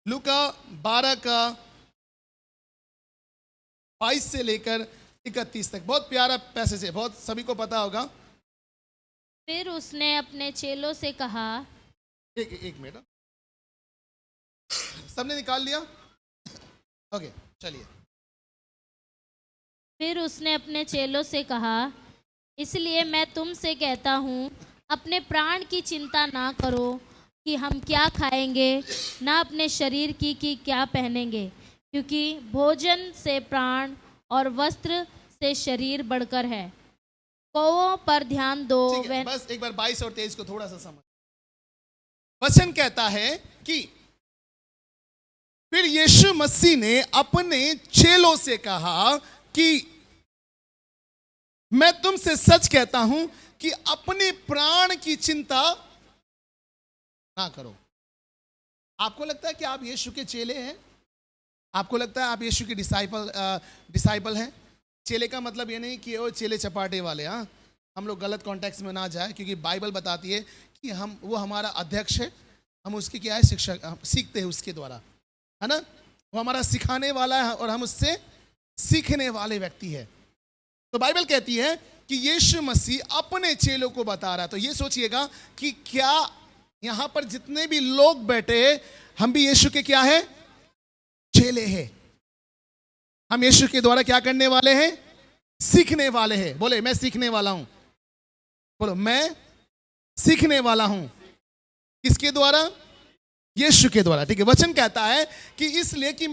लूका 12 का 22 से लेकर 31 तक, बहुत प्यारा पैसेज है, बहुत सभी को पता होगा। फिर उसने अपने चेलों से कहा, एक मिनट, सबने निकाल लिया? ओके, चलिए। फिर उसने अपने चेलों से कहा, इसलिए मैं तुमसे कहता हूँ, अपने प्राण की चिंता ना करो कि हम क्या खाएंगे, ना अपने शरीर की कि क्या पहनेंगे, क्योंकि भोजन से प्राण और वस्त्र से शरीर बढ़कर है। कौओं पर ध्यान दो। ठीक है, बस एक बार 22 और 23 को थोड़ा सा समझ। वचन कहता है कि फिर यीशु मसीह ने अपने चेलों से कहा कि मैं तुमसे सच कहता हूं कि अपने प्राण की चिंता ना करो। आपको लगता है कि आप यीशु के चेले हैं? आपको लगता है आप यीशु के डिसाइपल हैं? चेले का मतलब ये नहीं कि वो चेले चपाटे वाले, हाँ, हम लोग गलत कॉन्टेक्स्ट में ना जाए, क्योंकि बाइबल बताती है कि वो हमारा अध्यक्ष है, हम उसकी क्या है, शिक्षक, हम सीखते हैं उसके द्वारा, है ना। वो हमारा सिखाने वाला है और हम उससे सीखने वाले व्यक्ति है। तो बाइबल कहती है कि यीशु मसीह अपने चेलों को बता रहा है। तो ये सोचिएगा कि क्या यहां पर जितने भी लोग बैठे, हम भी यीशु के क्या है, चेले हैं। हम यीशु के द्वारा क्या करने वाले हैं, सीखने वाले हैं। बोले मैं सीखने वाला हूं, बोलो मैं सीखने वाला हूं। किसके द्वारा? यीशु के द्वारा। ठीक है, वचन कहता है कि इसलिए कि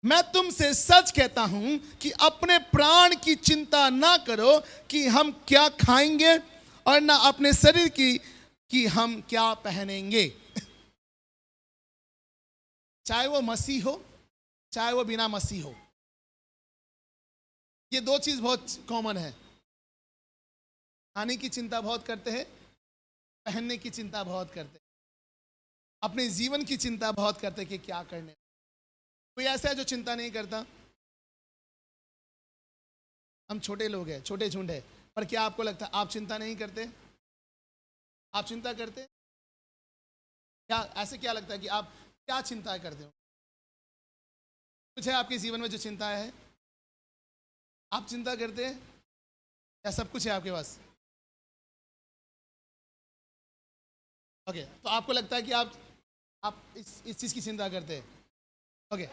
मैं तुमसे सच कहता हूं कि अपने प्राण की चिंता ना करो कि हम क्या खाएंगे, और ना अपने शरीर की कि हम क्या पहनेंगे। चाहे वो मसीह हो, चाहे वो बिना मसीह हो, ये दो चीज बहुत कॉमन है। खाने की चिंता बहुत करते हैं, पहनने की चिंता बहुत करते हैं, अपने जीवन की चिंता बहुत करते हैं कि क्या करने। कोई ऐसा है जो चिंता नहीं करता? हम छोटे लोग हैं, छोटे झुंड है, पर क्या आपको लगता है आप चिंता नहीं करते? आप चिंता करते? क्या ऐसे क्या लगता है कि आप क्या चिंता करते हो? कुछ है आपके जीवन में जो चिंताएं है, आप चिंता करते हैं, या सब कुछ है आपके पास? ओके, तो आपको लगता है कि आप इस चीज की चिंता करते हैं। ओके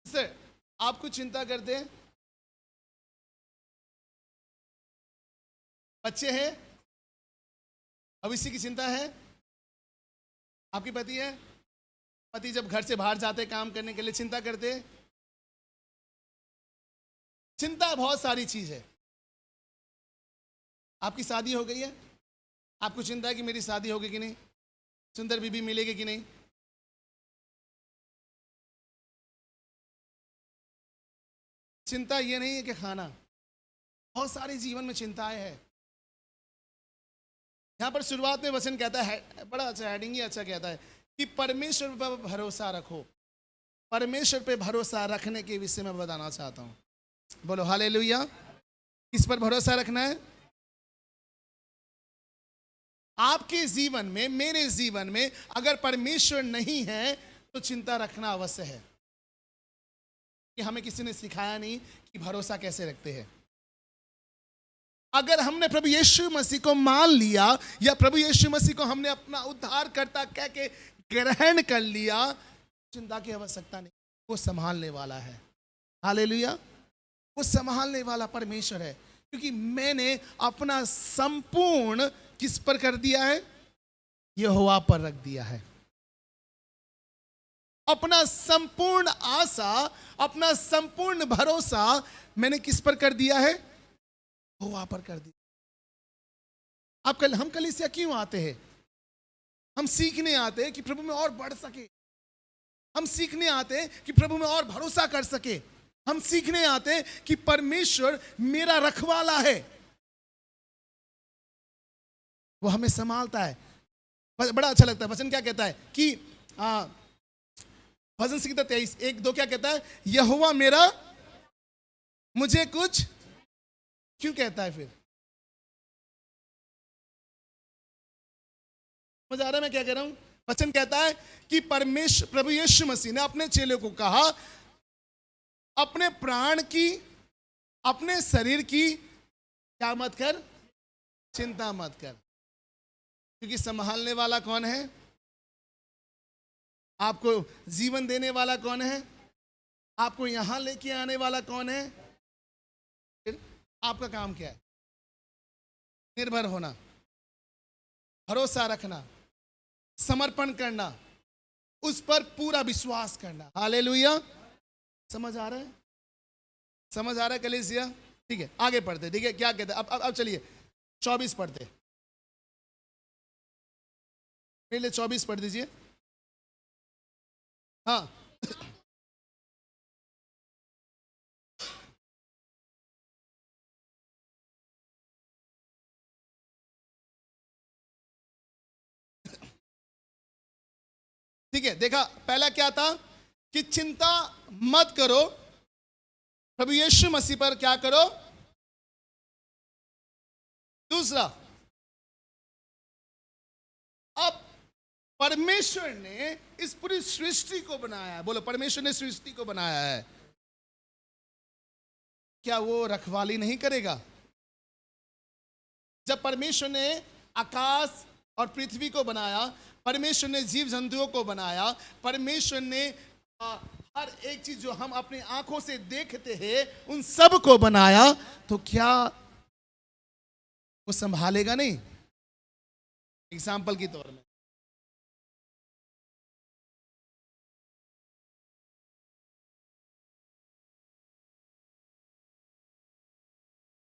सर, आप कुछ चिंता करते हैं? बच्चे हैं, भविष्य की चिंता है? आपके पति है, पति जब घर से बाहर जाते काम करने के लिए चिंता करते हैं। चिंता बहुत सारी चीज है। आपकी शादी हो गई है, आपको चिंता है कि मेरी शादी होगी कि नहीं, सुंदर बीबी मिलेगी कि नहीं। चिंता ये नहीं है कि खाना, बहुत सारी जीवन में चिंताएं हैं। यहां पर शुरुआत में वचन कहता है, बड़ा अच्छा हेडिंग ही अच्छा कहता है कि परमेश्वर पर भरोसा रखो। परमेश्वर पे भरोसा रखने के विषय में बताना चाहता हूं। बोलो हालेलुया। किस पर भरोसा रखना है? आपके जीवन में, मेरे जीवन में अगर परमेश्वर नहीं है तो चिंता रखना अवश्य है। कि हमें किसी ने सिखाया नहीं कि भरोसा कैसे रखते हैं। अगर हमने प्रभु यीशु मसीह को मान लिया, या प्रभु यीशु मसीह को हमने अपना उद्धारकर्ता कह के ग्रहण कर लिया, चिंता की आवश्यकता नहीं। वो संभालने वाला है। हालेलुया। वो संभालने वाला परमेश्वर है, क्योंकि मैंने अपना संपूर्ण किस पर कर दिया है? यहोवा पर रख दिया है। अपना संपूर्ण आशा, अपना संपूर्ण भरोसा मैंने किस पर कर दिया है? यहोवा पर कर दिया। हम कलीसिया क्यों आते हैं? हम सीखने आते हैं कि प्रभु में और बढ़ सके। हम सीखने आते हैं कि प्रभु में और भरोसा कर सके। हम सीखने आते हैं कि परमेश्वर मेरा रखवाला है, वो हमें संभालता है। बड़ा अच्छा लगता है। वचन क्या कहता है कि भजन संहिता 23:1-2 क्या कहता है? यहोवा मेरा, मुझे कुछ क्यों कहता है? फिर मजा आ रहा है मैं क्या कह रहा हूं? वचन कहता है कि परमेश्वर प्रभु यीशु मसीह ने अपने चेलों को कहा, अपने प्राण की, अपने शरीर की क्या मत कर, चिंता मत कर। क्योंकि संभालने वाला कौन है? आपको जीवन देने वाला कौन है? आपको यहां लेके आने वाला कौन है? फिर आपका काम क्या है? निर्भर होना, भरोसा रखना, समर्पण करना, उस पर पूरा विश्वास करना। हालेलुया। समझ आ रहा है? समझ आ रहा है कलीसिया? ठीक है, आगे पढ़ते। ठीक है, क्या कहते हैं? अब चलिए 24 पढ़ते। मेरे लिए 24 पढ़ दीजिए। हाँ, ठीक है। देखा, पहला क्या था कि चिंता मत करो, प्रभु यीशु मसीह पर क्या करो। दूसरा, अब परमेश्वर ने इस पूरी सृष्टि को बनाया है। बोलो, परमेश्वर ने सृष्टि को बनाया है, क्या वो रखवाली नहीं करेगा? जब परमेश्वर ने आकाश और पृथ्वी को बनाया, परमेश्वर ने जीव जंतुओं को बनाया, परमेश्वर ने हर एक चीज जो हम अपनी आंखों से देखते हैं उन सब को बनाया, तो क्या वो संभालेगा नहीं? एग्जाम्पल के तौर में,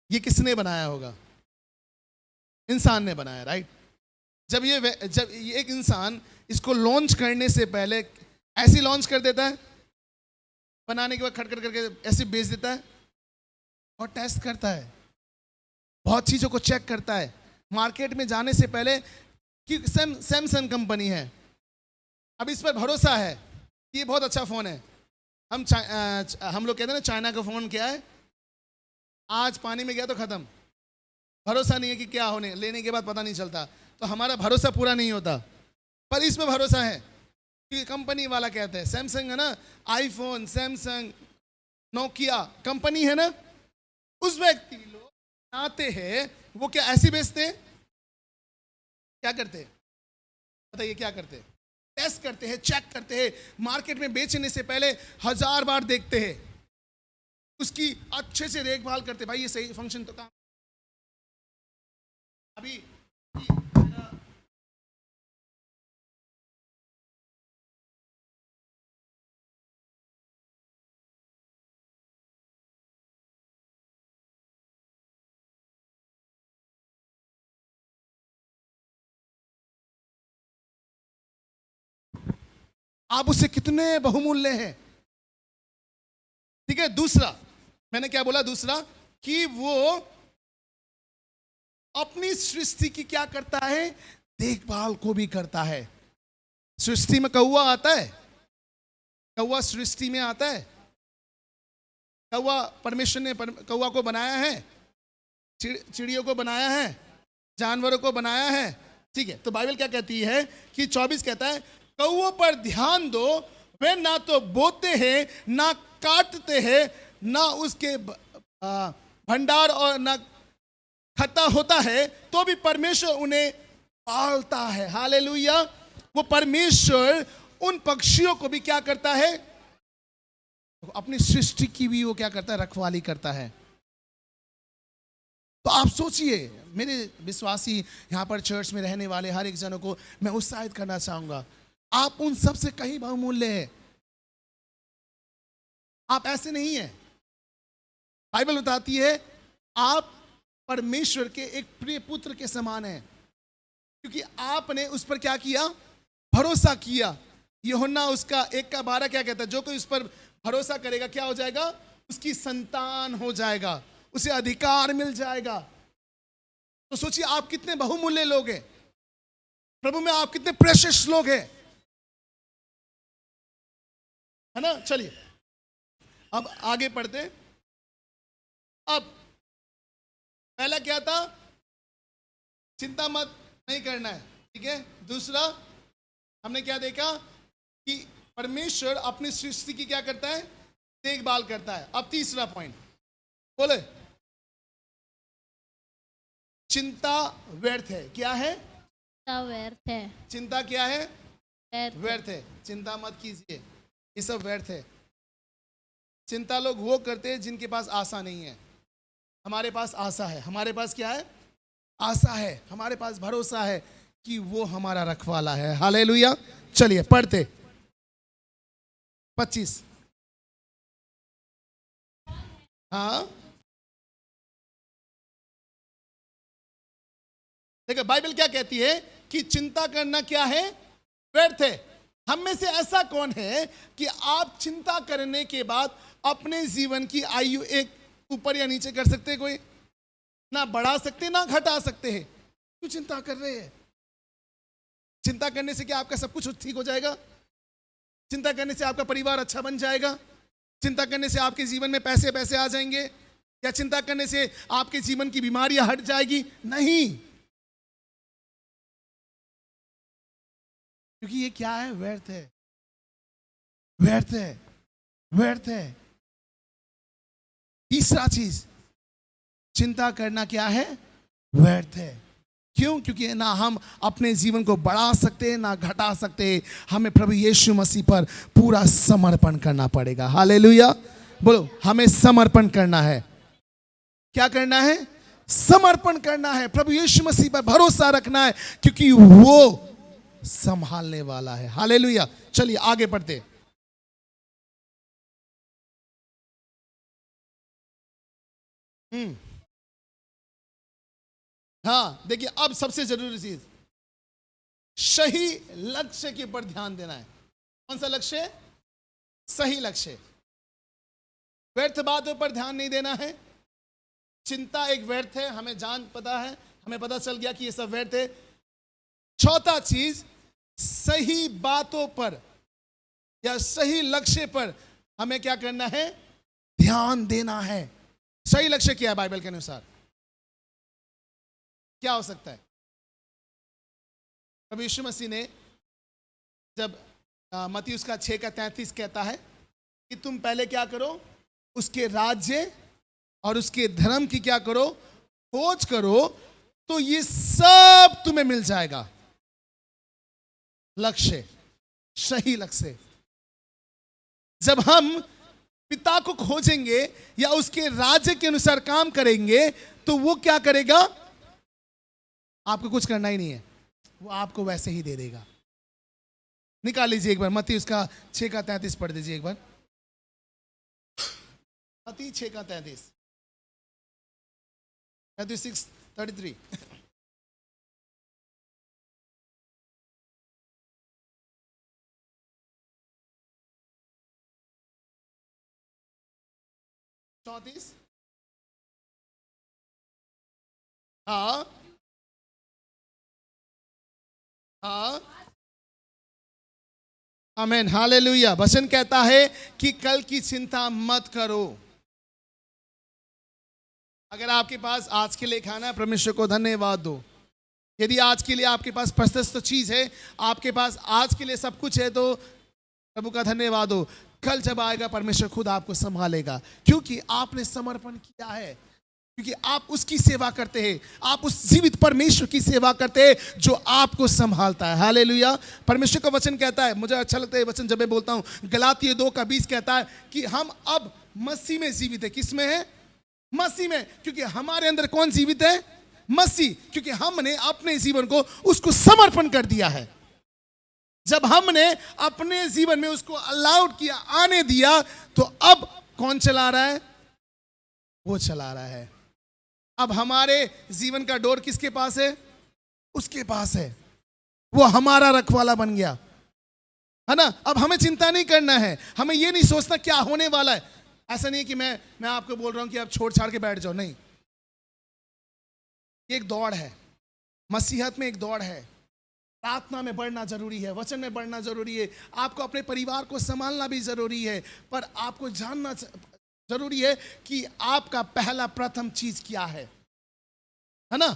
ये किसने बनाया होगा? इंसान ने बनाया, राइट? जब ये एक इंसान इसको लॉन्च करने से पहले ऐसे लॉन्च कर देता है, बनाने के बाद खटखट करके ऐसे बेच देता है, और टेस्ट करता है, बहुत चीजों को चेक करता है। मार्केट में जाने से पहले कि सैमसंग कंपनी है, अब इस पर भरोसा है कि ये बहुत अच्छा फोन है। हम लोग कहते हैं ना, चाइना का फोन क्या है, आज पानी में गया तो खत्म, भरोसा नहीं है कि क्या होने, लेने के बाद पता नहीं चलता, तो हमारा भरोसा पूरा नहीं होता। पर इसमें भरोसा है कि कंपनी वाला कहते हैं, सैमसंग है ना, आईफोन, सैमसंग, नोकिया कंपनी है ना, उस व्यक्ति लोग आते हैं, वो क्या ऐसी बेचते हैं? क्या करते हैं बताइए? क्या करते हैं? टेस्ट करते हैं, चेक करते हैं, मार्केट में बेचने से पहले 1000 बार देखते हैं, उसकी अच्छे से देखभाल करते, भाई ये सही फंक्शन तो काम। अभी आप उससे कितने बहुमूल्य हैं। ठीक है। दूसरा, मैंने क्या बोला? दूसरा कि वो अपनी सृष्टि की क्या करता है? देखभाल को भी करता है। सृष्टि में कौवा आता है, कौवा सृष्टि में आता है, कौवा परमेश्वर ने कौवा को बनाया है, चिड़ियों को बनाया है, जानवरों को बनाया है। ठीक है, तो बाइबल क्या कहती है कि 24 कहता है, कौवों पर ध्यान दो, वे ना तो बोते हैं, ना काटते हैं, ना उसके भंडार और ना खता होता है, तो भी परमेश्वर उन्हें पालता है। हालेलुया। वो परमेश्वर उन पक्षियों को भी क्या करता है? अपनी सृष्टि की भी वो क्या करता है? रखवाली करता है। तो आप सोचिए, मेरे विश्वासी यहां पर चर्च में रहने वाले हर एक जनों को मैं उत्साहित करना चाहूंगा, आप उन सब से कहीं बहुमूल्य है। आप ऐसे नहीं है। बाइबल बताती है आप परमेश्वर के एक प्रिय पुत्र के समान है, क्योंकि आपने उस पर क्या किया? भरोसा किया। यूहन्ना उसका 1:12 क्या कहता है? जो कोई उस पर भरोसा करेगा क्या हो जाएगा? उसकी संतान हो जाएगा, उसे अधिकार मिल जाएगा। तो सोचिए आप कितने बहुमूल्य लोग हैं प्रभु में, आप कितने प्रेशियस लोग हैं, है ना। चलिए अब आगे पढ़ते। अब पहला क्या था? चिंता मत नहीं करना है, ठीक है। दूसरा, हमने क्या देखा कि परमेश्वर अपनी सृष्टि की क्या करता है, देखभाल करता है। अब तीसरा पॉइंट बोले, चिंता व्यर्थ है। क्या है? चिंता व्यर्थ है। चिंता क्या है? व्यर्थ। व्यर्थ है। चिंता मत कीजिए, ये सब व्यर्थ है। चिंता लोग वो करते हैं जिनके पास आशा नहीं है। हमारे पास आशा है। हमारे पास क्या है? आशा है। हमारे पास भरोसा है कि वो हमारा रखवाला है। हालेलुया। चलिए पढ़ते 25। हाँ देखो बाइबल क्या कहती है कि चिंता करना क्या है? व्यर्थ है। हम में से ऐसा कौन है कि आप चिंता करने के बाद अपने जीवन की आयु एक ऊपर या नीचे कर सकते हैं? कोई ना बढ़ा सकते ना घटा सकते हैं। क्यों चिंता कर रहे हैं? चिंता करने से क्या आपका सब कुछ ठीक हो जाएगा? चिंता करने से आपका परिवार अच्छा बन जाएगा? चिंता करने से आपके जीवन में पैसे पैसे आ जाएंगे? या चिंता करने से आपके जीवन की बीमारियां हट जाएगी? नहीं, क्योंकि ये क्या है? व्यर्थ है। व्यर्थ है। व्यर्थ है। तीसरा चीज, चिंता करना क्या है? व्यर्थ है। क्यों? क्योंकि ना हम अपने जीवन को बढ़ा सकते हैं ना घटा सकते हैं। हमें प्रभु यीशु मसीह पर पूरा समर्पण करना पड़ेगा। हालेलुया। बोलो, हमें समर्पण करना है। क्या करना है? समर्पण करना है। प्रभु यीशु मसीह पर भरोसा रखना है, क्योंकि वो संभालने वाला है। हालेलुया। चलिए आगे बढ़ते। हाँ देखिए, अब सबसे जरूरी चीज, सही लक्ष्य के ऊपर ध्यान देना है। कौन सा लक्ष्य? सही लक्ष्य। व्यर्थ बातों पर ध्यान नहीं देना है। चिंता एक व्यर्थ है, हमें जान पता है, हमें पता चल गया कि ये सब व्यर्थ है। चौथा चीज, सही बातों पर या सही लक्ष्य पर हमें क्या करना है? ध्यान देना है। सही लक्ष्य क्या है बाइबल के अनुसार? क्या हो सकता है? प्रभु यीशु मसीह ने जब मत्ती उसका 6:33 कहता है कि तुम पहले क्या करो? उसके राज्य और उसके धर्म की क्या करो? खोज करो, तो ये सब तुम्हें मिल जाएगा। लक्ष्य, सही लक्ष्य। जब हम पिता को खोजेंगे या उसके राज्य के अनुसार काम करेंगे, तो वो क्या करेगा? आपको कुछ करना ही नहीं है, वो आपको वैसे ही दे देगा। निकाल लीजिए एक बार मत्ती उसका 6:33 पढ़ दीजिए एक बार। मत्ती 6:33, Matthew 6:33। हाँ हाँ, आमीन, हालेलुया। वचन कहता है कि कल की चिंता मत करो। अगर आपके पास आज के लिए खाना है, परमेश्वर को धन्यवाद दो। यदि आज के लिए आपके पास प्रशस्त चीज है, आपके पास आज के लिए सब कुछ है, तो प्रभु का धन्यवाद दो। कल जब आएगा परमेश्वर खुद आपको संभालेगा, क्योंकि आपने समर्पण किया है, क्योंकि आप उसकी सेवा करते हैं। आप उस जीवित परमेश्वर की सेवा करते हैं जो आपको संभालता है। हालेलुया। परमेश्वर का वचन कहता है, मुझे अच्छा लगता है ये वचन जब मैं बोलता हूं, गलातियों 2:20 कहता है कि हम अब मसीह में जीवित है। किस में है? मसीह में। क्योंकि हमारे अंदर कौन जीवित है? मसीह। क्योंकि हमने अपने जीवन को उसको समर्पण कर दिया है। जब हमने अपने जीवन में उसको अलाउड किया, आने दिया, तो अब कौन चला रहा है? वो चला रहा है। अब हमारे जीवन का डोर किसके पास है? उसके पास है। वो हमारा रखवाला बन गया है ना। अब हमें चिंता नहीं करना है, हमें ये नहीं सोचना क्या होने वाला है। ऐसा नहीं है कि मैं आपको बोल रहा हूं कि आप छोड़ छाड़ के बैठ जाओ, नहीं। ये एक दौड़ है, मसीहत में एक दौड़ है। प्रार्थना में बढ़ना जरूरी है, वचन में बढ़ना जरूरी है, आपको अपने परिवार को संभालना भी जरूरी है। पर आपको जानना जरूरी है कि आपका पहला प्रथम चीज क्या है ना।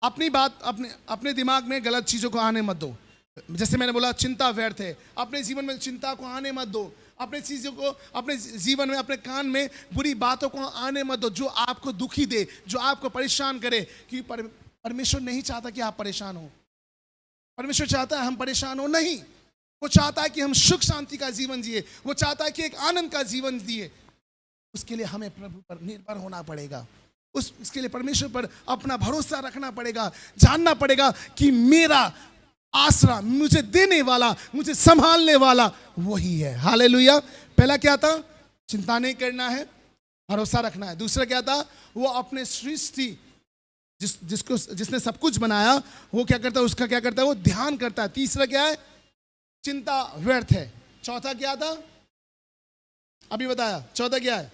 अपनी बात अपने दिमाग में गलत चीजों को आने मत दो। जैसे मैंने बोला, चिंता व्यर्थ है। अपने जीवन में चिंता को आने मत दो। अपने चीजों को अपने जीवन में, अपने कान में बुरी बातों को आने मत दो, जो आपको दुखी दे, जो आपको परेशान करे। क्योंकि परमेश्वर नहीं चाहता कि आप परेशान हो। परमेश्वर चाहता है हम परेशान हो नहीं। वो चाहता है कि हम सुख शांति का जीवन जिए। वो चाहता है कि एक आनंद का जीवन जिए। उसके लिए हमें प्रभु पर निर्भर होना पड़ेगा। उसके लिए परमेश्वर पर अपना भरोसा रखना पड़ेगा। जानना पड़ेगा कि मेरा आसरा, मुझे देने वाला, मुझे संभालने वाला वही है। हालेलुया। पहला क्या था? चिंता नहीं करना है, भरोसा रखना है। दूसरा क्या था? वो अपने सृष्टि जिसने सब कुछ बनाया, वो क्या करता है? उसका क्या करता है? वो ध्यान करता है। तीसरा क्या है? चिंता व्यर्थ है। चौथा क्या था? अभी बताया। चौथा क्या है?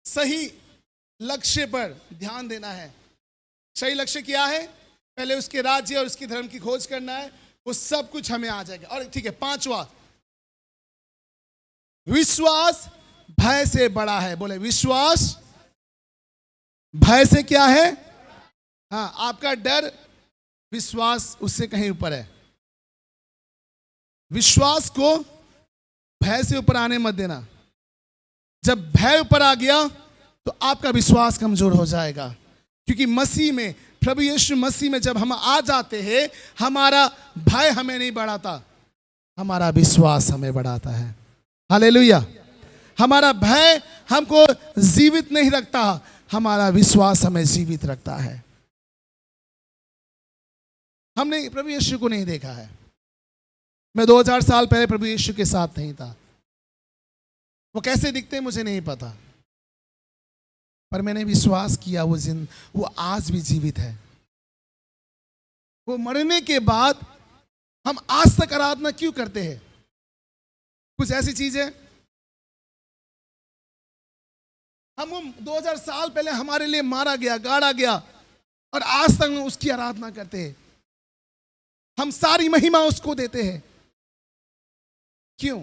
सही लक्ष्य पर ध्यान देना है। सही लक्ष्य क्या है? पहले उसके राज्य और उसकी धर्म की खोज करना है, वो सब कुछ हमें आ जाएगा। और ठीक है, पांचवा, विश्वास भय से बड़ा है। बोले, विश्वास भय से क्या है? हाँ, आपका डर, विश्वास उससे कहीं ऊपर है। विश्वास को भय से ऊपर आने मत देना। जब भय ऊपर आ गया तो आपका विश्वास कमजोर हो जाएगा। क्योंकि मसीह में, प्रभु यीशु मसीह में जब हम आ जाते हैं, हमारा भय हमें नहीं बढ़ाता, हमारा विश्वास हमें बढ़ाता है। हालेलुया। हमारा भय हमको जीवित नहीं रखता, हमारा विश्वास हमें जीवित रखता है। हमने प्रभु यीशु को नहीं देखा है। मैं 2000 साल पहले प्रभु यीशु के साथ नहीं था। वो कैसे दिखते हैं मुझे नहीं पता, पर मैंने विश्वास किया वो आज भी जीवित है। वो मरने के बाद हम आज तक आराधना क्यों करते हैं? कुछ ऐसी चीज है, हम 2000 साल पहले हमारे लिए मारा गया, गाड़ा गया, और आज तक हम उसकी आराधना करते हैं। हम सारी महिमा उसको देते हैं। क्यों?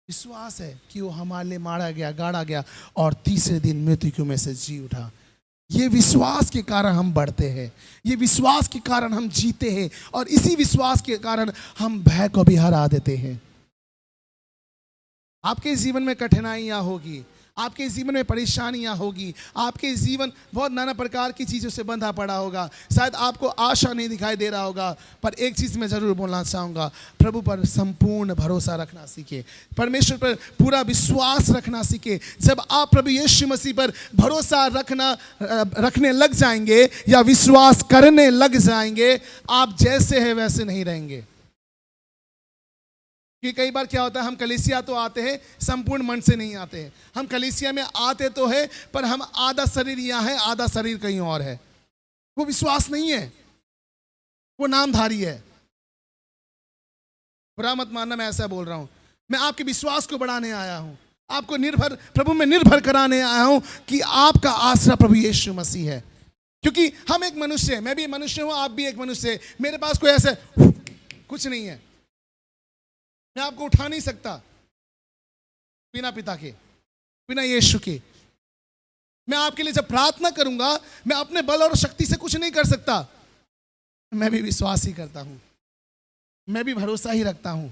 विश्वास है कि वो हमारे लिए मारा गया, गाड़ा गया और तीसरे दिन मृत्यु में से जी उठा। ये विश्वास के कारण हम बढ़ते हैं, ये विश्वास के कारण हम जीते हैं, और इसी विश्वास के कारण हम भय को भी हरा देते हैं। आपके जीवन में कठिनाइयां होगी, आपके जीवन में परेशानियां होगी, आपके जीवन बहुत नाना प्रकार की चीज़ों से बंधा पड़ा होगा, शायद आपको आशा नहीं दिखाई दे रहा होगा। पर एक चीज़ मैं ज़रूर बोलना चाहूँगा, प्रभु पर संपूर्ण भरोसा रखना सीखे, परमेश्वर पर पूरा विश्वास रखना सीखे। जब आप प्रभु यीशु मसीह पर भरोसा रखने लग जाएंगे या विश्वास करने लग जाएंगे, आप जैसे हैं वैसे नहीं रहेंगे। कि कई बार क्या होता है, हम कलीसिया तो आते हैं, संपूर्ण मन से नहीं आते हैं। हम कलीसिया में आते तो है, पर हम आधा शरीर यहाँ है, आधा शरीर कहीं और है। वो विश्वास नहीं है, वो नामधारी है। बुरा मत मानना, मैं ऐसा बोल रहा हूं। मैं आपके विश्वास को बढ़ाने आया हूं, आपको निर्भर, प्रभु में निर्भर कराने आया हूं कि आपका आसरा प्रभु यीशु मसीह है। क्योंकि हम एक मनुष्य है, मैं भी मनुष्य हूं, आप भी एक मनुष्य है। मेरे पास कोई ऐसे कुछ नहीं है, मैं आपको उठा नहीं सकता बिना पिता के, बिना यीशु के। मैं आपके लिए जब प्रार्थना करूंगा, मैं अपने बल और शक्ति से कुछ नहीं कर सकता। मैं भी विश्वास ही करता हूं, मैं भी भरोसा ही रखता हूं,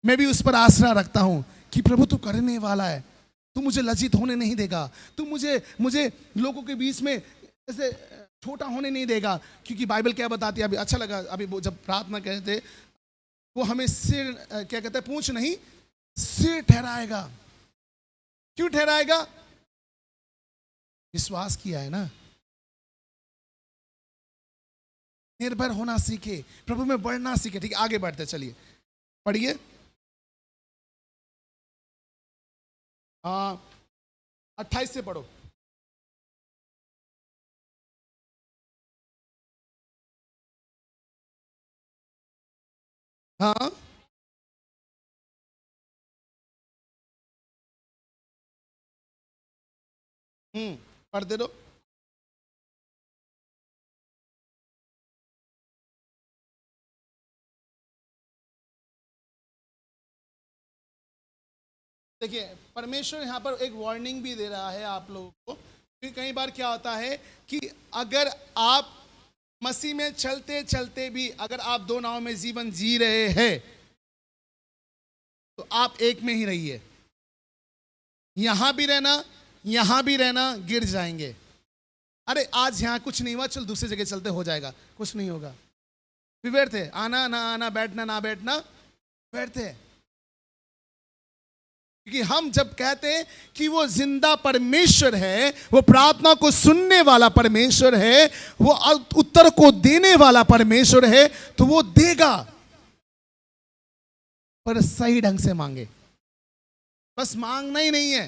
मैं भी उस पर आसरा रखता हूं कि प्रभु तू करने वाला है, तू मुझे लज्जित होने नहीं देगा, तू मुझे लोगों के बीच में ऐसे छोटा होने नहीं देगा। क्योंकि बाइबल क्या बताती है, अभी अच्छा लगा, अभी जब प्रार्थना कहते थे, वो हमें सिर, क्या कहते हैं, पूंछ नहीं सिर ठहराएगा। क्यों ठहराएगा? विश्वास किया है ना। निर्भर होना सीखे, प्रभु में बढ़ना सीखे। ठीक है, आगे बढ़ते चलिए, पढ़िए 28 से पढ़ो। हाँ, पढ़ते दो। देखिए, परमेश्वर यहाँ पर एक वार्निंग भी दे रहा है आप लोगों को। क्योंकि कई बार क्या होता है कि अगर आप मसीह में चलते चलते भी अगर आप दो नाव में जीवन जी रहे हैं तो आप एक में ही रहिए। यहां भी रहना, यहां भी रहना, गिर जाएंगे। अरे आज यहां कुछ नहीं हुआ, चल दूसरी जगह चलते, हो जाएगा, कुछ नहीं होगा। फिर बैठते, आना ना आना, बैठना ना बैठना, बैठते हैं। क्योंकि हम जब कहते हैं कि वो जिंदा परमेश्वर है, वो प्रार्थना को सुनने वाला परमेश्वर है, वो उत्तर को देने वाला परमेश्वर है, तो वो देगा, पर सही ढंग से मांगे। बस मांगना ही नहीं है।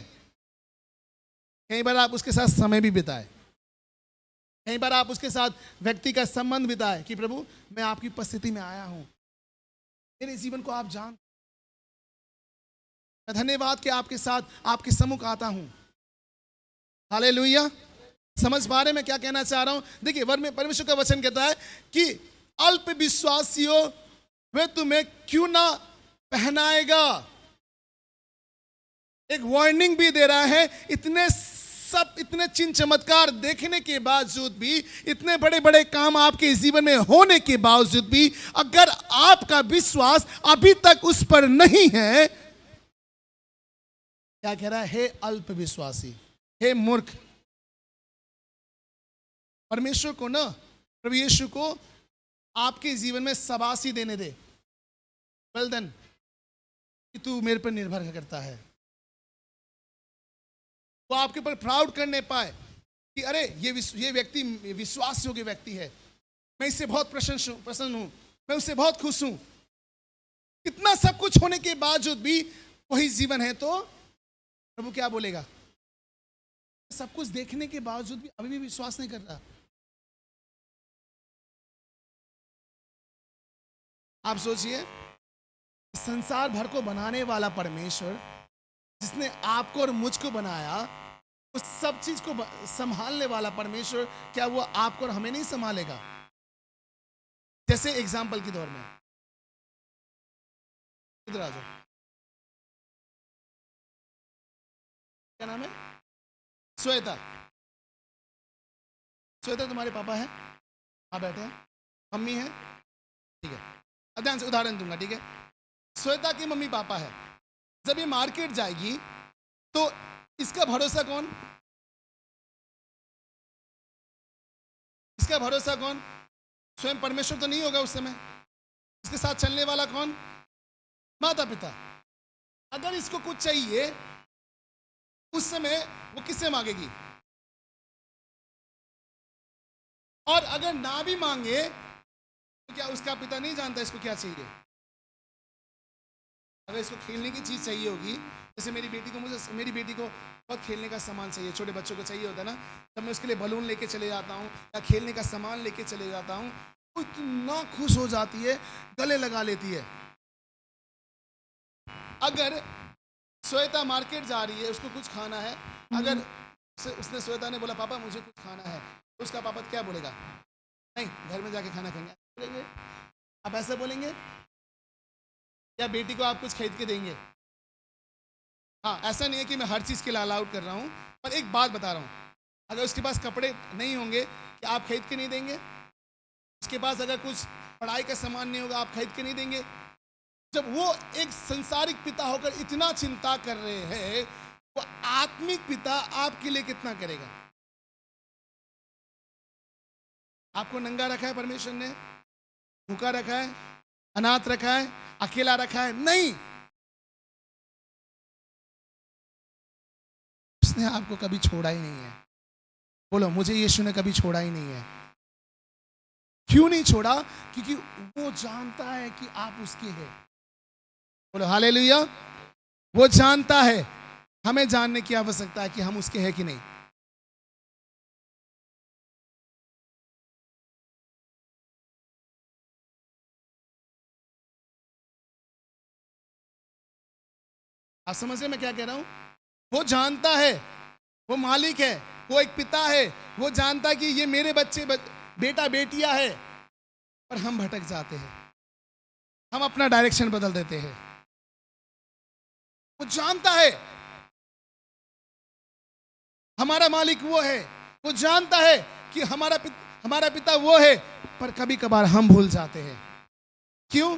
कई बार आप उसके साथ समय भी बिताए, कई बार आप उसके साथ व्यक्ति का संबंध बिताए कि प्रभु मैं आपकी उपस्थिति में आया हूं, मेरे जीवन को आप जान, मैं धन्यवाद कि आपके साथ आपके सम्मुख आता हूं। हालेलुया। समझ पा रहे मैं क्या कहना चाह रहा हूं? देखिए वर्ड में परमेश्वर का वचन कहता है कि अल्प विश्वासियों वे तुम्हें क्यों ना पहनाएगा। एक वार्निंग भी दे रहा है। इतने चिन्ह चमत्कार देखने के बावजूद भी, इतने बड़े बड़े काम आपके जीवन में होने के बावजूद भी, अगर आपका विश्वास अभी तक उस पर नहीं है, क्या कह रहा है? हे अल्प विश्वासी, हे मूर्ख। परमेश्वर को ना, प्रभु यीशु को आपके जीवन में शाबाशी देने दे। वेल डन, कि तू मेरे पर निर्भर करता है। वो आपके ऊपर प्राउड करने पाए कि अरे ये व्यक्ति विश्वास योग्य व्यक्ति है, मैं इससे बहुत प्रसन्न हूं, मैं उससे बहुत खुश हूं। इतना सब कुछ होने के बावजूद भी वही जीवन है, तो प्रभु क्या बोलेगा? सब कुछ देखने के बावजूद भी अभी भी विश्वास नहीं कर रहा। आप सोचिए, संसार भर को बनाने वाला परमेश्वर, जिसने आपको और मुझको बनाया, उस सब चीज को संभालने वाला परमेश्वर, क्या वो आपको और हमें नहीं संभालेगा? जैसे एग्जाम्पल के तौर में, इधर आ जाओ, क्या नाम है? श्वेता। श्वेता तुम्हारे पापा है? हाँ बैठे हैं। मम्मी है? ठीक है, अब ध्यान से उदाहरण दूंगा, ठीक है? श्वेता की मम्मी पापा है। जब ये मार्केट जाएगी तो इसका भरोसा कौन? इसका भरोसा कौन? स्वयं परमेश्वर तो नहीं होगा उस समय। इसके साथ चलने वाला कौन? माता पिता। अगर इसको कुछ चाहिए उस समय वो किससे मांगेगी? और अगर ना भी मांगे तो क्या उसका पिता नहीं जानता इसको क्या चाहिए? अगर इसको खेलने की चीज चाहिए होगी, जैसे मेरी बेटी को बहुत खेलने का सामान चाहिए, छोटे बच्चों को चाहिए होता है ना, तब मैं उसके लिए बलून लेके चले जाता हूँ या खेलने का सामान लेके चले जाता हूँ। वो इतना खुश हो जाती है, गले लगा लेती है। अगर श्वेता मार्केट जा रही है, उसको कुछ खाना है, अगर उसने श्वेता ने बोला पापा मुझे कुछ खाना है, तो उसका पापा क्या बोलेगा? नहीं, घर में जाके खाना खाएंगे बोलेंगे। आप ऐसा बोलेंगे? या बेटी को आप कुछ खरीद के देंगे? हाँ, ऐसा नहीं है कि मैं हर चीज़ के लिए अलाउड कर रहा हूँ, पर एक बात बता रहा हूँ, अगर उसके पास कपड़े नहीं होंगे क्या आप खरीद के नहीं देंगे? उसके पास अगर कुछ पढ़ाई का सामान नहीं होगा, आप खरीद के नहीं देंगे? जब वो एक संसारिक पिता होकर इतना चिंता कर रहे हैं, वो आत्मिक पिता आपके लिए कितना करेगा? आपको नंगा रखा है परमेश्वर ने, भूखा रखा है, अनाथ रखा है, अकेला रखा है? नहीं, उसने आपको कभी छोड़ा ही नहीं है। बोलो, मुझे यीशु ने कभी छोड़ा ही नहीं है। क्यों नहीं छोड़ा? क्योंकि वो जानता है कि आप उसके हैं। बोलो हालेलुया। वो जानता है, हमें जानने की आवश्यकता है कि हम उसके हैं कि नहीं। आप समझ रहे मैं क्या कह रहा हूं? वो जानता है, वो मालिक है, वो एक पिता है, वो जानता है कि ये मेरे बच्चे बेटा बेटियां है, पर हम भटक जाते हैं, हम अपना डायरेक्शन बदल देते हैं। वो जानता है हमारा मालिक वो है, वो जानता है कि हमारा पिता वो है, पर कभी कभार हम भूल जाते हैं। क्यों?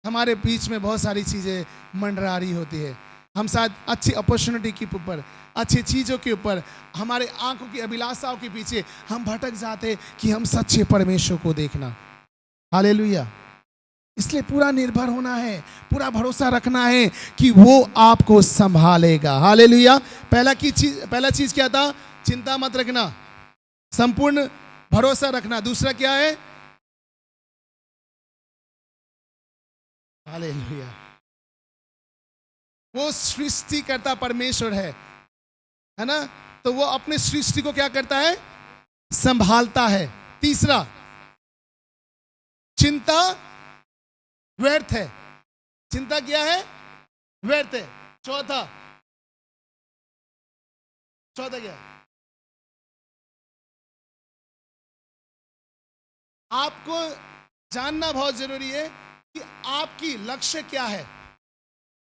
हमारे बीच में बहुत सारी चीजें मंडरा रही होती है। हम शायद अच्छी अपॉर्चुनिटी के ऊपर, अच्छी चीजों के ऊपर, हमारे आंखों की अभिलाषाओं के पीछे हम भटक जाते कि हम सच्चे परमेश्वर को देखना। हालेलुया। इसलिए पूरा निर्भर होना है, पूरा भरोसा रखना है कि वो आपको संभालेगा। हालेलुया। पहला चीज क्या था? चिंता मत रखना, संपूर्ण भरोसा रखना। दूसरा क्या है? हालेलुया। वो सृष्टिकर्ता परमेश्वर है ना? तो वो अपने सृष्टि को क्या करता है? संभालता है। तीसरा, चिंता व्यर्थ है। चिंता क्या है? व्यर्थ है। चौथा क्या? आपको जानना बहुत जरूरी है कि आपकी लक्ष्य क्या है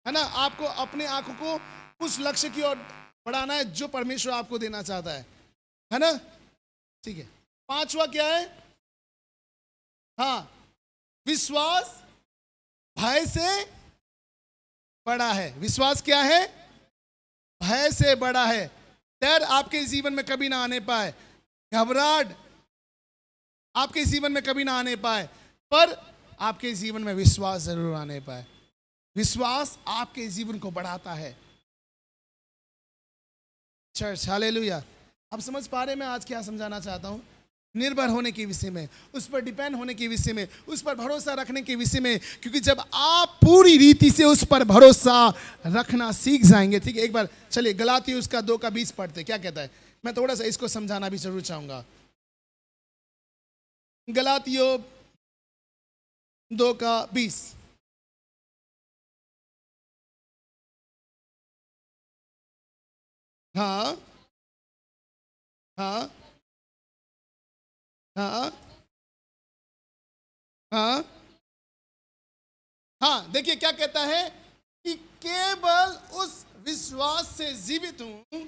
ना? आपको अपने आंखों को उस लक्ष्य की ओर बढ़ाना है जो परमेश्वर आपको देना चाहता है ना? ठीक है। पांचवा क्या है? हाँ, विश्वास भय से बड़ा है। विश्वास क्या है? भय से बड़ा है। डर आपके जीवन में कभी ना आने पाए, घबराहट आपके जीवन में कभी ना आने पाए, पर आपके जीवन में विश्वास जरूर आने पाए। विश्वास आपके जीवन को बढ़ाता है। Church, hallelujah. आप समझ पा रहे मैं आज क्या समझाना चाहता हूं? निर्भर होने के विषय में, उस पर डिपेंड होने के विषय में, उस पर भरोसा रखने के विषय में। क्योंकि जब आप पूरी रीति से उस पर भरोसा रखना सीख जाएंगे, ठीक है। एक बार चलिए गलातियों उसका 2:20 पढ़ते, क्या कहता है? मैं थोड़ा सा इसको समझाना भी जरूर चाहूंगा। गलातियों 2:20। हाँ हाँ हाँ हाँ हाँ, देखिए क्या कहता है कि केवल उस विश्वास से जीवित हूं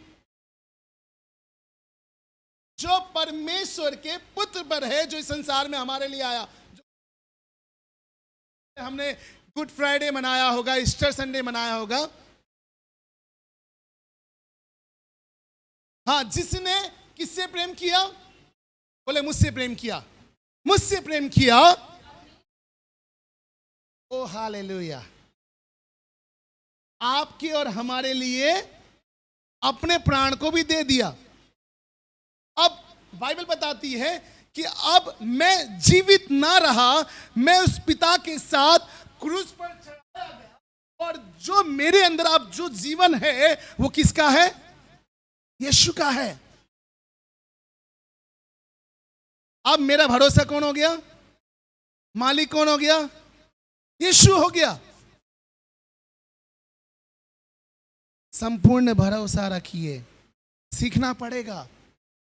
जो परमेश्वर के पुत्र पर है, जो इस संसार में हमारे लिए आया। हमने गुड फ्राइडे मनाया होगा, ईस्टर संडे मनाया होगा। हाँ, जिसने किससे प्रेम किया? बोले मुझसे प्रेम किया। मुझसे प्रेम किया। ओ हालेलुया। आपके और हमारे लिए अपने प्राण को भी दे दिया। अब बाइबल बताती है कि अब मैं जीवित ना रहा, मैं उस पिता के साथ क्रूस पर चढ़ाया गया, और जो मेरे अंदर अब जो जीवन है वो किसका है? यीशु का है। अब मेरा भरोसा कौन हो गया? मालिक कौन हो गया? यीशु हो गया। संपूर्ण भरोसा रखिए। सीखना पड़ेगा,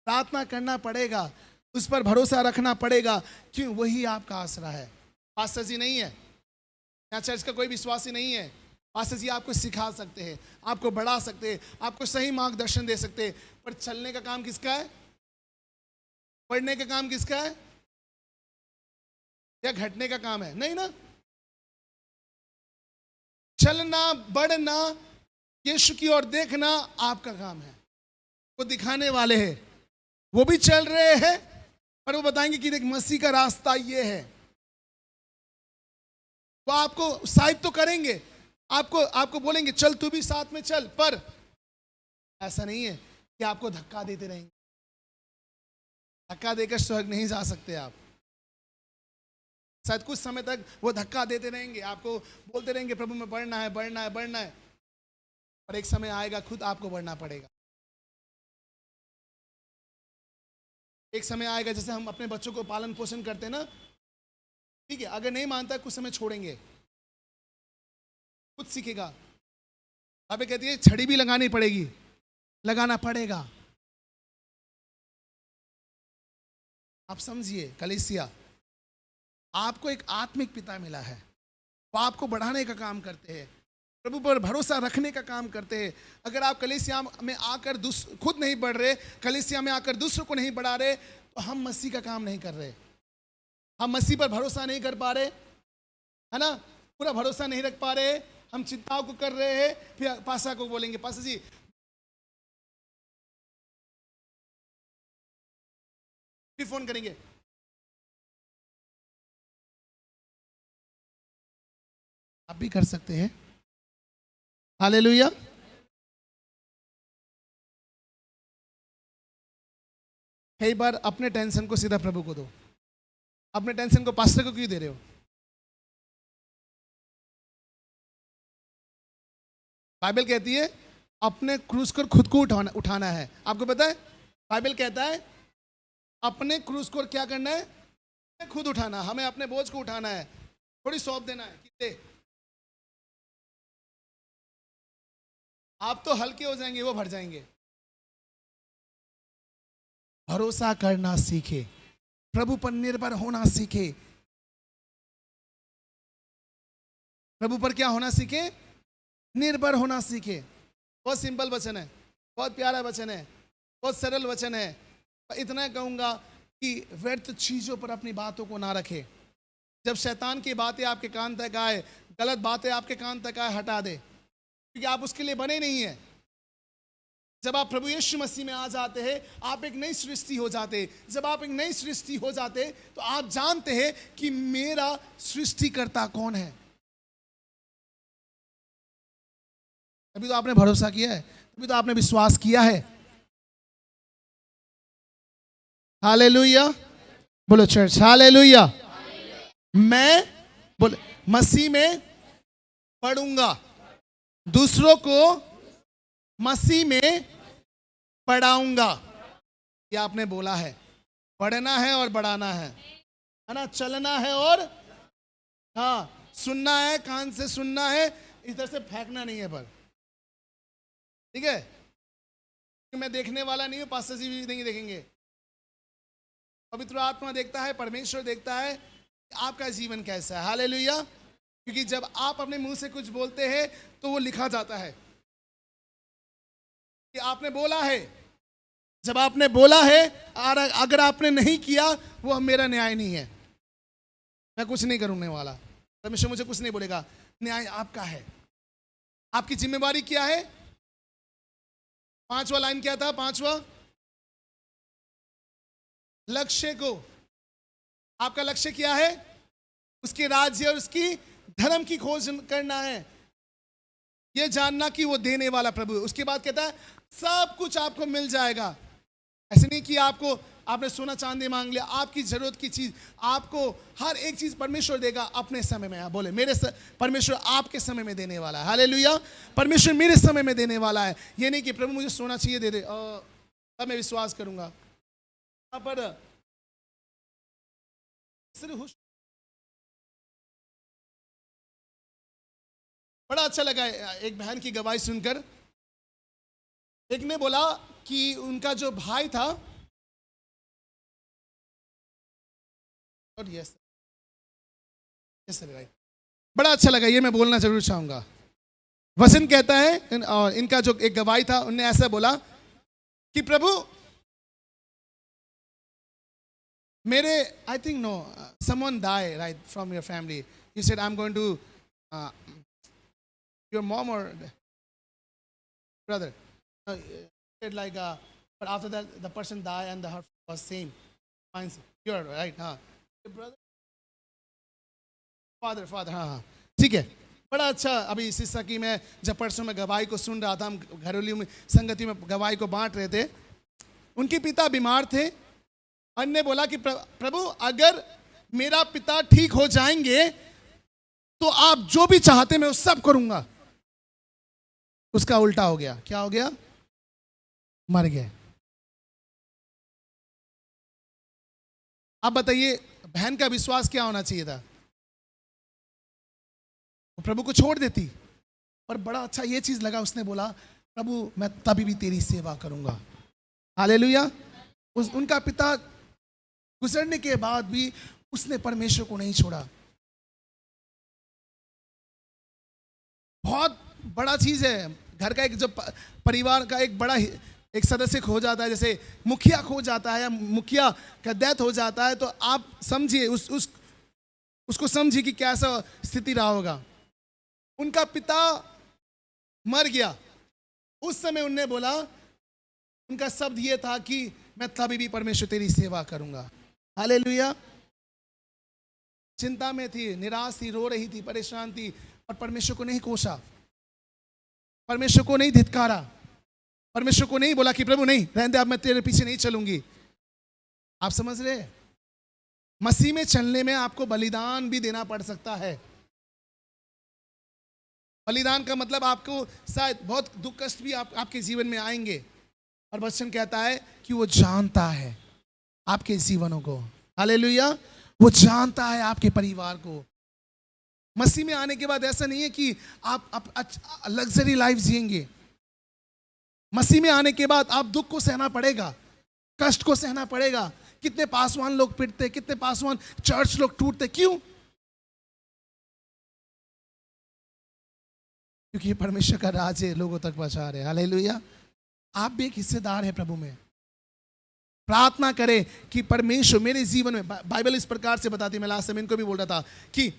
प्रार्थना करना पड़ेगा, उस पर भरोसा रखना पड़ेगा। क्यों? वही आपका आसरा है। पास्टर जी नहीं है यहाँ, चर्च का कोई विश्वासी नहीं है। पास्टर जी आपको सिखा सकते हैं, आपको बढ़ा सकते हैं, आपको सही मार्गदर्शन दे सकते हैं, पर चलने का काम किसका है? पढ़ने का काम किसका है? या घटने का काम है? नहीं ना। चलना, बढ़ना, यीशु की ओर देखना आपका काम है। वो दिखाने वाले हैं, वो भी चल रहे हैं, पर वो बताएंगे कि देख मसीह का रास्ता ये है। वो आपको साइड तो करेंगे, आपको बोलेंगे चल तू भी साथ में चल, पर ऐसा नहीं है कि आपको धक्का देते रहेंगे। धक्का देकर स्वर्ग नहीं जा सकते आप। शायद कुछ समय तक वो धक्का देते रहेंगे, आपको बोलते रहेंगे प्रभु में बढ़ना है, बढ़ना है, बढ़ना है, और एक समय आएगा खुद आपको बढ़ना पड़ेगा। एक समय आएगा, जैसे हम अपने बच्चों को पालन पोषण करते हैं ना, ठीक है, अगर नहीं मानता कुछ समय छोड़ेंगे, खुद सीखेगा। अबे कहती है छड़ी भी लगानी पड़ेगी, लगाना पड़ेगा। आप समझिए कलीसिया, आपको एक आत्मिक पिता मिला है, वो आपको बढ़ाने का काम करते हैं, प्रभु पर भरोसा रखने का काम करते हैं। अगर आप कलीसिया में आकर खुद नहीं बढ़ रहे, कलीसिया में आकर दूसरों को नहीं बढ़ा रहे, तो हम मसीह का काम नहीं कर रहे। हम मसीह पर भरोसा नहीं कर पा रहे, है ना, पूरा भरोसा नहीं रख पा रहे, हम चिंताओं को कर रहे हैं, फिर पासा को बोलेंगे पासा जी फिर फोन करेंगे, आप भी कर सकते हैं। हालेलुया। कई बार अपने टेंशन को सीधा प्रभु को दो, अपने टेंशन को पास्टर को क्यों दे रहे हो? बाइबल कहती है अपने क्रूस को खुद को उठाना है। आपको पता है बाइबल कहता है अपने क्रूस को क्या करना है? खुद उठाना। हमें अपने बोझ को उठाना है, थोड़ी सौंप देना है कि दे। आप तो हल्के हो जाएंगे, वो भर जाएंगे। भरोसा करना सीखे, प्रभु पर निर्भर होना सीखे। प्रभु पर क्या होना सीखे? निर्भर होना सीखे। बहुत सिंपल वचन है, बहुत प्यारा वचन है, बहुत सरल वचन है। इतना कहूंगा कि व्यर्थ चीजों पर अपनी बातों को ना रखे। जब शैतान की बातें आपके कान तक आए, गलत बातें आपके कान तक आए, हटा दे, क्योंकि आप उसके लिए बने नहीं है। जब आप प्रभु यीशु मसीह में आ जाते हैं, आप एक नई सृष्टि हो जाते हैं। जब आप एक नई सृष्टि हो जाते हैं तो आप जानते हैं कि मेरा सृष्टिकर्ता कौन है। तभी तो आपने भरोसा किया है, तभी तो आपने विश्वास किया है। हालेलुया, बोलो चर्च हालेलुया। मैं बोले मसीह में पढ़ूंगा, दूसरों को मसीह में पढ़ाऊंगा। ये आपने बोला है, पढ़ना है और बढ़ाना है ना, चलना है और हाँ सुनना है, कान से सुनना है, इधर से फेंकना नहीं है। पर ठीक है, मैं देखने वाला नहीं हूं, पास्टर जी भी नहीं देखेंगे। पवित्र आत्मा देखता है, परमेश्वर देखता है कि आपका जीवन कैसा है। हालेलुया। क्योंकि जब आप अपने मुंह से कुछ बोलते हैं तो वो लिखा जाता है कि आपने बोला है। जब आपने बोला है और अगर आपने नहीं किया, वो मेरा न्याय नहीं है। मैं कुछ नहीं करूंने वाला, परमेश्वर मुझे कुछ नहीं बोलेगा। न्याय आपका है। आपकी जिम्मेवारी क्या है? 5वां लाइन क्या था? 5वां लक्ष्य को, आपका लक्ष्य क्या है? उसके राज्य और उसकी धर्म की खोज करना है, ये जानना कि वो देने वाला प्रभु है। उसके बाद कहता है सब कुछ आपको मिल जाएगा। ऐसे नहीं कि आपने सोना चांदी मांग लिया, आपकी जरूरत की चीज आपको हर एक चीज परमेश्वर देगा अपने समय में। बोले परमेश्वर आपके समय में देने वाला है। हालेलुया। परमेश्वर मेरे समय में देने वाला है। ये नहीं कि प्रभु मुझे सोना चाहिए, दे दे, तब मैं विश्वास करूंगा। पर बड़ा अच्छा लगा एक बहन की गवाही सुनकर। एक ने बोला कि उनका जो भाई था, और यस राइट, बड़ा अच्छा लगा, ये मैं बोलना जरूर चाहूंगा। वचन कहता है और इनका जो एक गवाही था, उनने ऐसा बोला कि प्रभु मेरे I think no someone die right from your family, you said I am going to your mom or brother said like but after that the person died and the heart was same fine, you're right, your brother father हाँ ठीक है। बड़ा अच्छा। अभी इस हिस्सा की मैं जब परसों में गवाही को सुन रहा था, हम घरेलू में संगति में गवाही को बांट रहे थे। उनके पिता बीमार थे, अन्य बोला कि प्रभु अगर मेरा पिता ठीक हो जाएंगे तो आप जो भी चाहते मैं वो सब करूंगा। उसका उल्टा हो गया। क्या हो गया? मर गए। अब बताइए बहन का विश्वास क्या होना चाहिए था? वो प्रभु को छोड़ देती। और बड़ा अच्छा ये चीज लगा, उसने बोला प्रभु मैं तभी भी तेरी सेवा करूंगा। हालेलुया। उनका पिता गुजरने के बाद भी उसने परमेश्वर को नहीं छोड़ा। बहुत बड़ा चीज है। घर का एक जो परिवार का एक बड़ा एक सदस्य खो जाता है, जैसे मुखिया खो जाता है या मुखिया का डेथ हो जाता है, तो आप समझिए उसको समझिए कि कैसा स्थिति रहा होगा। उनका पिता मर गया, उस समय उनने बोला, उनका शब्द ये था कि मैं तभी भी परमेश्वर तेरी सेवा करूंगा। हालेलुया। चिंता में थी, निराश थी, रो रही थी, परेशान थी, और परमेश्वर को नहीं कोसा, परमेश्वर को नहीं धिक्कारा, परमेश्वर को नहीं बोला कि प्रभु नहीं रहने दे, अब मैं तेरे पीछे नहीं चलूंगी। आप समझ रहे? मसीह में चलने में आपको बलिदान भी देना पड़ सकता है। बलिदान का मतलब आपको शायद बहुत दुख कष्ट भी आपके जीवन में आएंगे, और वचन कहता है कि वो जानता है आपके जीवनों को। हालेलुया। वो जानता है आपके परिवार को। मसीह में आने के बाद ऐसा नहीं है कि आप लग्जरी लाइफ जिएंगे। मसीह में आने के बाद आप दुख को सहना पड़ेगा, कष्ट को सहना पड़ेगा। कितने पासवान लोग पिटते, कितने पासवान चर्च लोग टूटते, क्यों? क्योंकि ये परमेश्वर का राज है, लोगों तक पहुंचा रहे। हालेलुया। आप भी एक हिस्सेदार हैं प्रभु में। प्रार्थना करें कि परमेश्वर मेरे जीवन में, बाइबल इस प्रकार से बताती है, मैं लास्ट समय इनको भी बोल रहा था कि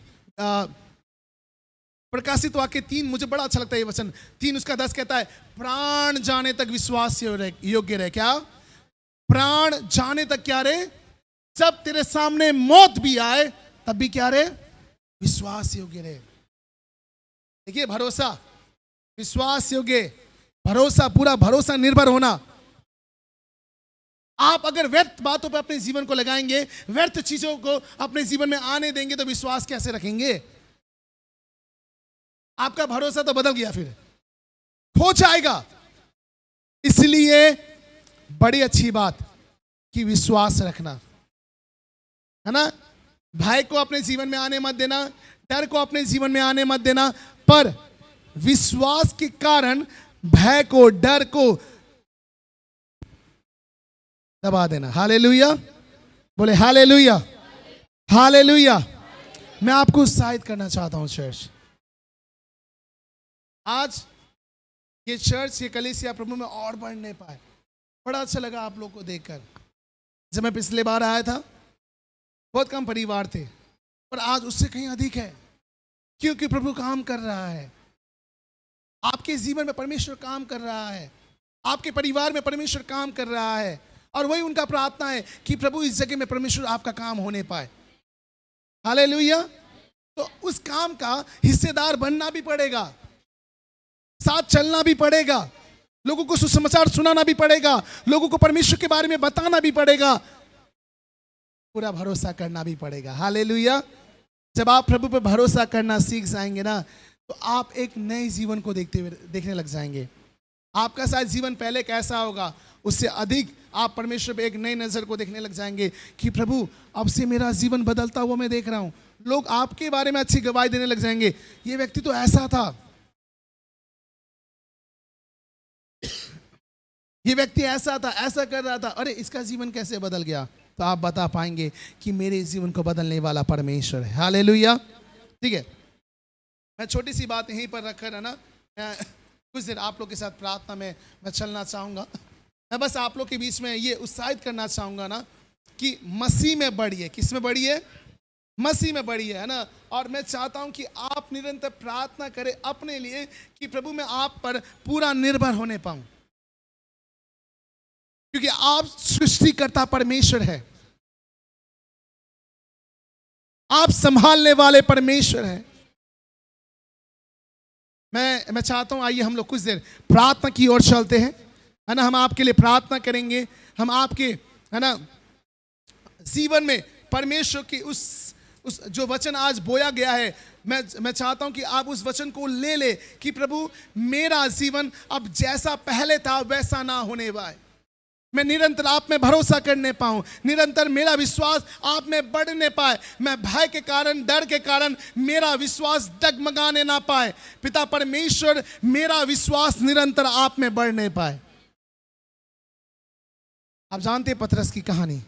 प्रकाशित वाक्य 3, मुझे बड़ा अच्छा लगता है ये वचन 3:10 कहता है, प्राण जाने तक विश्वास योग्य रहे। क्या? प्राण जाने तक क्या रे? जब तेरे सामने मौत भी आए तब भी क्या रे? विश्वास योग्य रहे। देखिए, भरोसा, विश्वास योग्य, भरोसा, पूरा भरोसा, निर्भर होना। आप अगर व्यर्थ बातों पर अपने जीवन को लगाएंगे, व्यर्थ चीजों को अपने जीवन में आने देंगे, तो विश्वास कैसे रखेंगे? आपका भरोसा तो बदल गया, फिर खो जाएगा। इसलिए बड़ी अच्छी बात कि विश्वास रखना है ना। भय को अपने जीवन में आने मत देना, डर को अपने जीवन में आने मत देना, पर विश्वास के कारण भय को, डर को दबा देना। हालेलुया। बोले हालेलुया, हालेलुया। मैं आपको उत्साहित करना चाहता हूं चर्च। आज ये चर्च, ये कलीसिया प्रभु में और बढ़ नहीं पाए। बड़ा अच्छा लगा आप लोग को देखकर। जब मैं पिछले बार आया था, बहुत कम परिवार थे, पर आज उससे कहीं अधिक है, क्योंकि प्रभु काम कर रहा है। आपके जीवन में परमेश्वर काम कर रहा है, आपके परिवार में परमेश्वर काम कर रहा है, और वही उनका प्रार्थना है कि प्रभु इस जगह में परमेश्वर आपका काम होने पाए। हालेलुया। तो उस काम का हिस्सेदार बनना भी पड़ेगा, साथ चलना भी पड़ेगा, लोगों को सुसमाचार सुनाना भी पड़ेगा, लोगों को परमेश्वर के बारे में बताना भी पड़ेगा, पूरा भरोसा करना भी पड़ेगा। हालेलुया। जब आप प्रभु पर भरोसा करना सीख जाएंगे ना, तो आप एक नए जीवन को देखने लग जाएंगे। आपका शायद जीवन पहले कैसा होगा, उससे अधिक आप परमेश्वर पे एक नई नजर को देखने लग जाएंगे कि प्रभु अब से मेरा जीवन बदलता हुआ मैं देख रहा हूं। लोग आपके बारे में अच्छी गवाही देने लग जाएंगे, ये व्यक्ति तो ऐसा था, ये व्यक्ति ऐसा था, ऐसा कर रहा था, अरे इसका जीवन कैसे बदल गया। तो आप बता पाएंगे कि मेरे जीवन को बदलने वाला परमेश्वर है। हालेलुया। ठीक है, मैं छोटी सी बात यहीं पर रखकर है ना, कुछ देर आप लोग के साथ प्रार्थना में मैं चलना चाहूँगा। मैं बस आप लोग के बीच में ये उत्साहित करना चाहूँगा ना कि मसीह में बढ़िए। किस में बढ़िए? मसीह में बढ़िए, है ना। और मैं चाहता हूँ कि आप निरंतर प्रार्थना करें अपने लिए कि प्रभु मैं आप पर पूरा निर्भर होने पाऊँ, क्योंकि आप सृष्टिकर्ता परमेश्वर है, आप संभालने वाले परमेश्वर है। मैं चाहता हूं, आइए हम लोग कुछ देर प्रार्थना की ओर चलते हैं, है ना। हम आपके लिए प्रार्थना करेंगे, हम आपके, है ना, जीवन में परमेश्वर की उस जो वचन आज बोया गया है, मैं चाहता हूं कि आप उस वचन को ले कि प्रभु मेरा जीवन अब जैसा पहले था वैसा ना होने पाए, मैं निरंतर आप में भरोसा करने पाऊं, निरंतर मेरा विश्वास आप में बढ़ने पाए, मैं भय के कारण, डर के कारण मेरा विश्वास डगमगाने ना पाए। पिता परमेश्वर, मेरा विश्वास निरंतर आप में बढ़ने पाए। आप जानते हैं पतरस की कहानी,